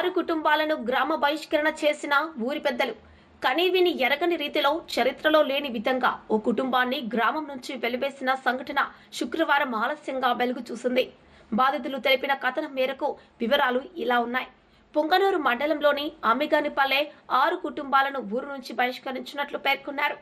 6 కుటుంబాలను గ్రామ బహిష్కరణ చేసిన ఊరి పెద్దలు. కనీవిని ఎరగని రీతిలో చరిత్రలో లేని విధంగా ఓ కుటుంబాన్ని గ్రామం నుంచి వెలివేసిన సంఘటన శుక్రవారం ఆలస్యంగా వెలుగు చూసింది. బాధితులు తెలిపిన కథనం మేరకు వివరాలు ఇలా ఉన్నాయి. పొంగనూరు మండలంలోని అమ్మిగానిపల్లె 6 కుటుంబాలను ఊరు నుంచి బహిష్కరించినట్లు పేర్కొన్నారు.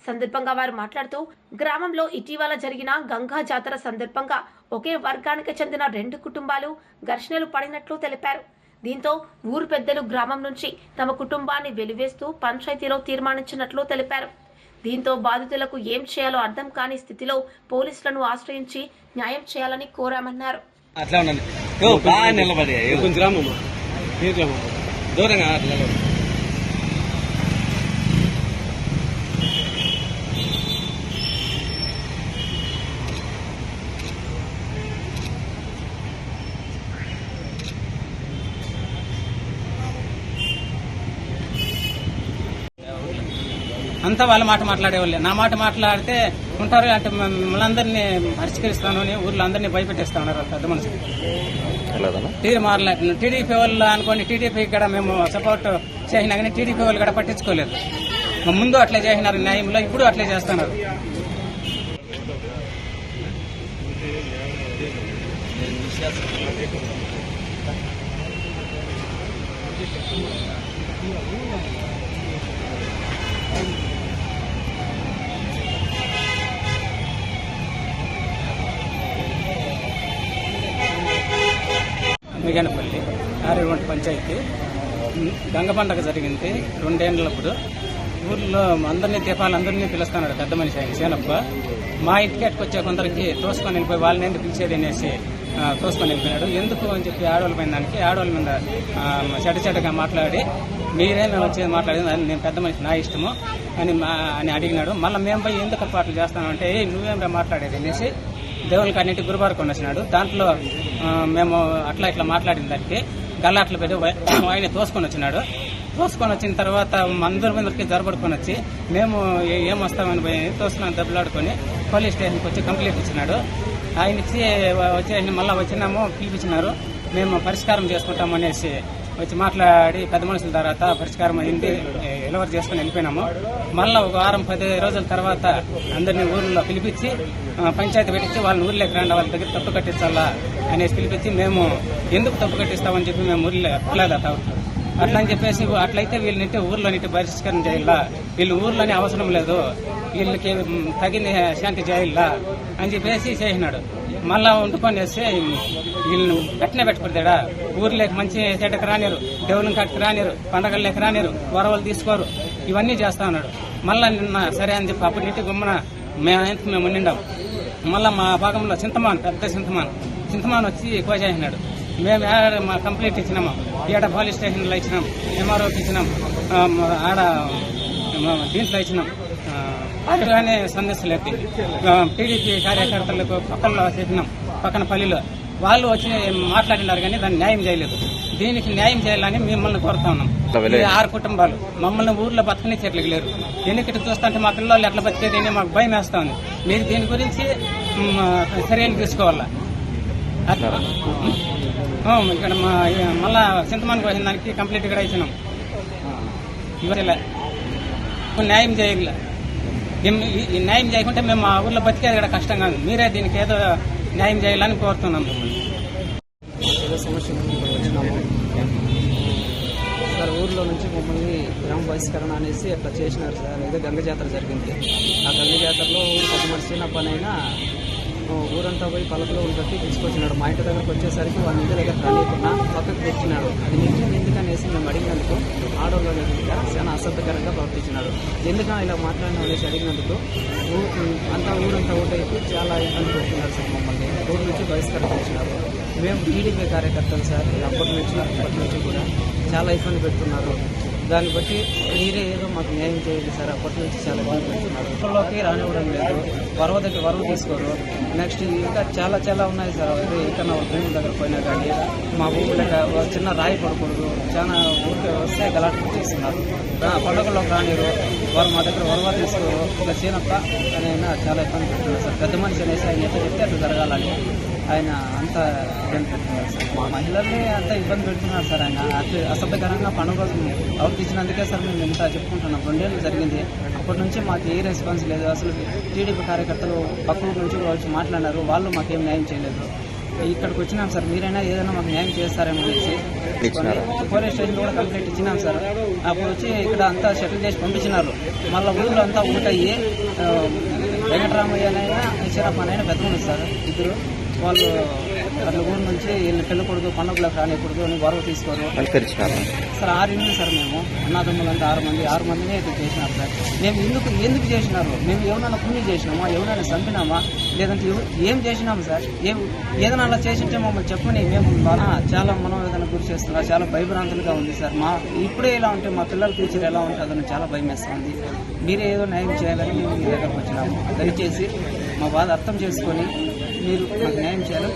సందర్భంగా వారు మాట్లాడుతూ గ్రామంలో ఇటీవల జరిగిన గంగా జాతర సందర్భంగా ఒకే వర్గానికి చెందిన 2 కుటుంబాలు ఘర్షణలు పడినట్లు తెలిపారు. దీంతో ఊరు పెద్దలు గ్రామం నుంచి తమ కుటుంబాన్ని వెలివేస్తూ పంచాయతీలో తీర్మానించినట్లు తెలిపారు. దీంతో బాధితులకు ఏం చేయాలో అర్థం కాని స్థితిలో పోలీసులను ఆశ్రయించి న్యాయం చేయాలని కోరామన్నారు. అంతా వాళ్ళ మాట మాట్లాడేవాళ్ళే. నా మాట మాట్లాడితే ఉంటారు అంటే మనందరినీ పరిష్కరిస్తాను అని ఊర్లో అందరినీ భయపెట్టేస్తా ఉన్నారు పెద్ద మనుషులు. తీరు మారలేదు. టీడీపీ వాళ్ళు అనుకోండి, టీడీపీ ఇక్కడ మేము సపోర్ట్ చేసినా కానీ టీడీపీ వాళ్ళు కూడా పట్టించుకోలేదు. ముందు అట్లే చేసినారు న్యాయంలో, ఇప్పుడు అట్లే చేస్తున్నారు. మిగనపల్లి ఆరేవంటి పంచాయతీ గంగ పండగ జరిగింది 2 ఏళ్ళప్పుడు. ఊర్లో అందరినీ దీపాలందరినీ పిలుస్తున్నాడు పెద్ద మనిషి ఆయన సేనప్ప. మా ఇంటికి వచ్చే కొందరికి తోసుకొని వెళ్ళిపోయి వాళ్ళని ఎందుకు పిలిచేది అనేసి తోసుకొని వెళ్ళిపోయినాడు. ఎందుకు అని చెప్పి ఆడవాళ్ళ పైన దానికి ఆడవాళ్ళ మీద చెడ్డగా మాట్లాడి మీరేమే వచ్చేది మాట్లాడేది నేను పెద్ద మనిషి నా ఇష్టము అని అడిగినాడు. మళ్ళీ మేము పోయి ఎందుకు పాటలు చేస్తామంటే నువ్వేం మాట్లాడేది అనేసి దేవుళ్ళకి అన్నింటి గురువారం వచ్చినాడు. దాంట్లో మేము ఇట్లా మాట్లాడిన దానికి గల్లాట్లు పెట్టి ఆయన తోసుకొని వచ్చినాడు. తోసుకొని వచ్చిన తర్వాత అందరి మీదకి జరబడుకొని వచ్చి మేము ఏమొస్తామని పోయి తోసుకొని దెబ్బలాడుకొని పోలీస్ స్టేషన్కి వచ్చి కంప్లైంట్ ఇచ్చినాడు. ఆయన ఇచ్చి వచ్చి మళ్ళీ వచ్చినాము పిలిపించినారు. మేము పరిష్కారం చేసుకుంటాం అనేసి వచ్చి మాట్లాడి పెద్ద మనుషుల తర్వాత పరిష్కారం అయింది. డెలివరీ చేసుకుని వెళ్ళిపోయినాము. మళ్ళీ ఒక వారం 10 రోజుల తర్వాత అందరినీ ఊర్లో పిలిపించి పంచాయతీ పెట్టించి వాళ్ళని ఊర్లోకి రండి, వాళ్ళ దగ్గర తప్పు కట్టించాలా అనేసి పిలిపించి మేము ఎందుకు తప్పు కట్టిస్తామని చెప్పి మేము ఊర్లో ఎక్కలేదట. అట్లా అని చెప్పేసి అట్లయితే వీళ్ళనింటి ఊర్లోనింటి పరిష్కారం చేయాలా, వీళ్ళు ఊర్లోనే అవసరం లేదు, వీళ్ళకి తగిన శాంతి చేయాలా అని చెప్పేసి చేసినాడు. మళ్ళా వండుకొని వేస్తే వీళ్ళని గట్టినే పెట్టుకుంటాడా, ఊర్లోకి మంచి చెడ్డకి రానిరు, దేవుని కాటికి రానిరు, పండగల్లోకి రానిరు, వరవలు తీసుకోరు, ఇవన్నీ చేస్తా ఉన్నాడు. మళ్ళా నిన్న సరే అని చెప్పి అప్పటి నుంచి గుమ్మన మేము ఉండిండాం. మళ్ళా మా భాగంలో పెద్ద చింతమాన్ వచ్చి ఎక్కువ చేసినాడు. మేము మా కంప్లైంట్ ఇచ్చినాము, ఈడ పోలీస్ స్టేషన్లో ఇచ్చినాం, ఎంఆర్ఓకి ఇచ్చినాం, ఆడ దీంట్లో ఇచ్చినాం. కానీ సందేశాలు టీడీపీ కార్యకర్తలకు పక్కన చెప్పినాం, పక్కన పల్లిలో వాళ్ళు వచ్చి మాట్లాడినారు కానీ దాన్ని న్యాయం చేయలేదు. దీనికి న్యాయం చేయాలని మిమ్మల్ని కోరుతా ఉన్నాం. 6 కుటుంబాలు మమ్మల్ని ఊర్లో బతకనిచ్చేట్లకి లేరు. ఎన్నికటి చూస్తుంటే మా పిల్లలు ఎట్లా బతికేది మాకు భయం వేస్తా ఉంది. మీరు దీని గురించి చర్యలు తీసుకోవాలా. ఇక్కడ మళ్ళా చింతమానికి వచ్చిన దానికి కంప్లీట్ కూడా ఇచ్చినాం. ఇవాళ న్యాయం చేయాలి. న్యాయం చేయకుంటే మేము మా ఊర్లో బతికేది కూడా కష్టం కాదు. మీరే దీనికి ఏదో న్యాయం చేయాలని కోరుతున్నాం. ఏదో సమస్య వచ్చినాము సార్. ఊర్లో నుంచి మమ్మల్ని గ్రామ బహిష్కరణ అనేసి అట్లా చేసినారు సార్. ఏదో గంగ జాతర జరిగింది. ఆ గంగ జాతరలో పెద్ద మనిషి పనైనా ఊరంతా పోయి పలకలో కట్టి తీసుకొచ్చినాడు. మా ఇంటి దగ్గరకు వచ్చేసరికి వాళ్ళ ఇంటి దగ్గర రానియకుండా పక్కకు తెచ్చినాడు. అది నిజం ఎందుకనేసి మేము అడిగినందుకు ఆడవాళ్ళ దగ్గర చాలా అసభ్యకరంగా ప్రవర్తించినాడు. ఎందుకని ఇలా మాట్లాడినా అనేసి అడిగినందుకు ఊరంతా ఓటైపు చాలా ఇబ్బంది పెడుతున్నారు సార్. మమ్మల్ని ఊరు నుంచి బహిష్కరణ చేసినారు. మేము టీడీపీ కార్యకర్తలు సార్. అప్పటి నుంచి కూడా చాలా ఇబ్బంది పెడుతున్నారు. దాన్ని బట్టి మీరే ఏదో మాకు న్యాయం చేయండి సార్. అప్పటి నుంచి చాలా ఇబ్బంది పెడుతున్నారు. ఊళ్ళోకి రానివ్వడం లేదు, వరవ తీసుకోరు. నెక్స్ట్ ఇంకా చాలా ఉన్నాయి సార్. ఇక్కడ భూముల దగ్గర పోయినా కానీ మా భూములకు చిన్న రాయి పడకూడదు, చాలా ఊరికి వస్తే గలాట్లు చేస్తున్నారు. పండుగల్లోకి రానిరు, వారు మా దగ్గర వరవ తీసుకోరు. ఇలా చీనప్ప అని అయినా చాలా ఇబ్బంది పెడుతున్నారు సార్. పెద్ద మనిషి అనేసి ఆయన ఎట్లా చెప్తే అట్లా జరగాలని ఆయన అంత ఇబ్బంది పెడుతున్నారు సార్. మా మహిళల్ని అంత ఇబ్బంది పెడుతున్నారు సార్. ఆయన అసభ్యకరంగా పండుగ రోజు ప్రవర్తించినందుకే సార్ మేము ఇంత చెప్పుకుంటున్నాం. 2 ఏళ్ళు జరిగింది. అప్పటి నుంచి మాకు ఏ రెస్పాన్స్ లేదు. అసలు టీడీపీ కార్యకర్తలు పక్కన నుంచి వచ్చి మాట్లాడినారు. వాళ్ళు మాకేం న్యాయం చేయలేదు. ఇక్కడికి వచ్చినాం సార్. మీరైనా ఏదైనా మాకు న్యాయం చేస్తారేమో అనేసి పోలీస్ స్టేషన్ కూడా కంప్లైంట్ ఇచ్చినాం సార్. అప్పుడు వచ్చి ఇక్కడ అంతా సెటిల్ చేసి పంపించినారు. మళ్ళీ ఊళ్ళో అంతా ఊటయ్యి వెంకటరామయ్య అనైనా ఈశ్వరప్ప అనైనా పెద్దమని సార్ ఇద్దరు. వాళ్ళు అట్లా ఊరు నుంచి వీళ్ళు పెళ్ళకూడదు, పండుగలకు రానికూడదు అని గొడవ తీసుకోరు సార్. 6 ఇండ్లు సార్. మేము అన్నదమ్ములంతా 6 మందిని అయితే చేసినారు సార్. మేము ఎందుకు చేసినారు? మేము ఏమైనా పుణ్యం చేసినామా? ఏమైనా చంపినామా? లేదంటే ఏం చేసినాము సార్? ఏదైనా అలా చేసింటే మమ్మల్ని చెప్పని మేము చాలా మనోవేదన గురి చేస్తున్నారు. చాలా భయభ్రాంతులుగా ఉంది సార్. ఇప్పుడే ఇలా ఉంటే మా పిల్లల ఫ్యూచర్ ఎలా ఉంటుందని చాలా భయం వేస్తుంది. మీరే ఏదో న్యాయం చేయాలని మేము మీ దగ్గరకు వచ్చినాము. దయచేసి మా బాధ అర్థం చేసుకొని మీరు మాకు న్యాయం చేయాలని